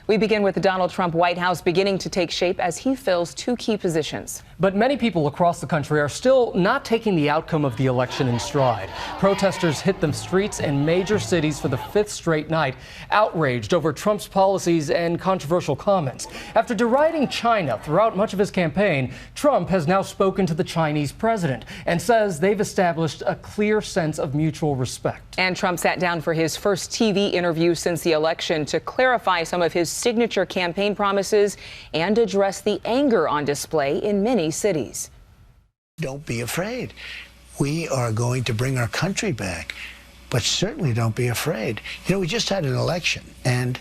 We begin with the Donald Trump White House beginning to take shape as he fills two key positions. But many people across the country are still not taking the outcome of the election in stride. Protesters hit the streets in major cities for the fifth straight night, outraged over Trump's policies and controversial comments. After deriding China throughout much of his campaign, Trump has now spoken to the Chinese president and says they've established a clear sense of mutual respect. And Trump sat down for his first TV interview since the election to clarify some of his signature campaign promises and address the anger on display in many cities. Don't be afraid. We are going to bring our country back, but certainly don't be afraid. You know, we just had an election, and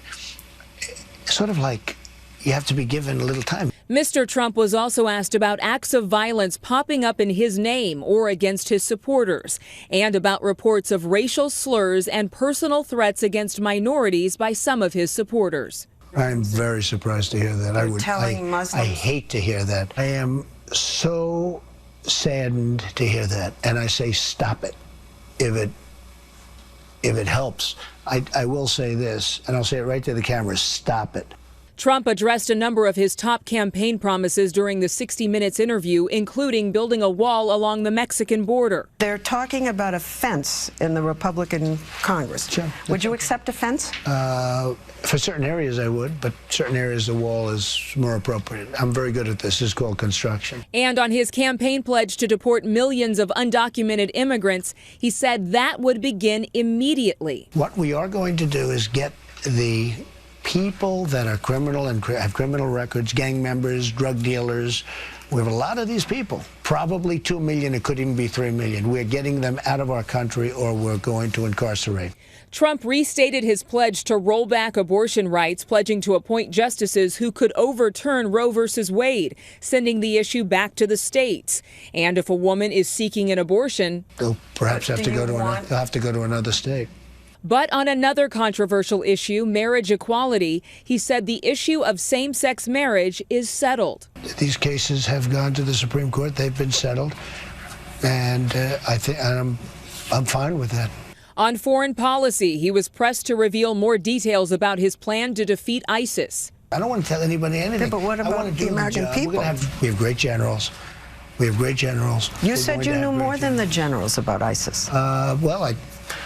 sort of like you have to be given a little time. Mr. Trump was also asked about acts of violence popping up in his name or against his supporters, and about reports of racial slurs and personal threats against minorities by some of his supporters. I'm very surprised to hear that. I hate to hear that. I am so saddened to hear that, and I say stop it if it helps. I will say this, and I'll say it right to the camera: stop it. Trump addressed a number of his top campaign promises during the 60 Minutes interview, including building a wall along the Mexican border. They're talking about a fence in the Republican Congress. Sure. Would you accept a fence? For certain areas I would, but certain areas the wall is more appropriate. I'm very good at this. It's called construction. And on his campaign pledge to deport millions of undocumented immigrants, he said that would begin immediately. What we are going to do is get the people that are criminal and have criminal records, gang members, drug dealers. We have a lot of these people, probably 2 million, it could even be 3 million. We're getting them out of our country, or we're going to incarcerate. Trump restated his pledge to roll back abortion rights, pledging to appoint justices who could overturn Roe v. Wade, sending the issue back to the states. And if a woman is seeking an abortion, they'll perhaps have to go to another state. But on another controversial issue, marriage equality, he said the issue of same-sex marriage is settled. These cases have gone to the Supreme Court. They've been settled, and I think I'm fine with that. On foreign policy, he was pressed to reveal more details about his plan to defeat ISIS. I don't want to tell anybody anything. Yeah, but what about the American people? We have great generals. We have great generals. You said you knew more than the generals about ISIS. Well,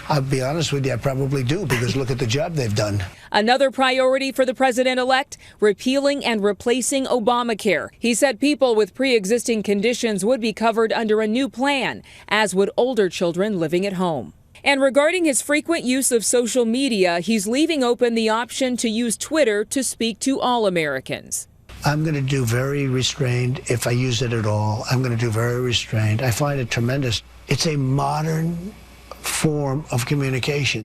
I'll be honest with you, I probably do, because look at the job they've done. Another priority for the president-elect, repealing and replacing Obamacare. He said people with pre-existing conditions would be covered under a new plan, as would older children living at home. And regarding his frequent use of social media, he's leaving open the option to use Twitter to speak to all Americans. I'm going to do very restrained if I use it at all. I'm going to do very restrained. I find it tremendous. It's a modern form of communication.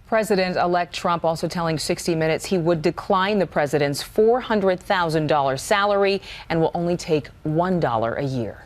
President-elect Trump also telling 60 Minutes he would decline the president's $400,000 salary and will only take $1 a year.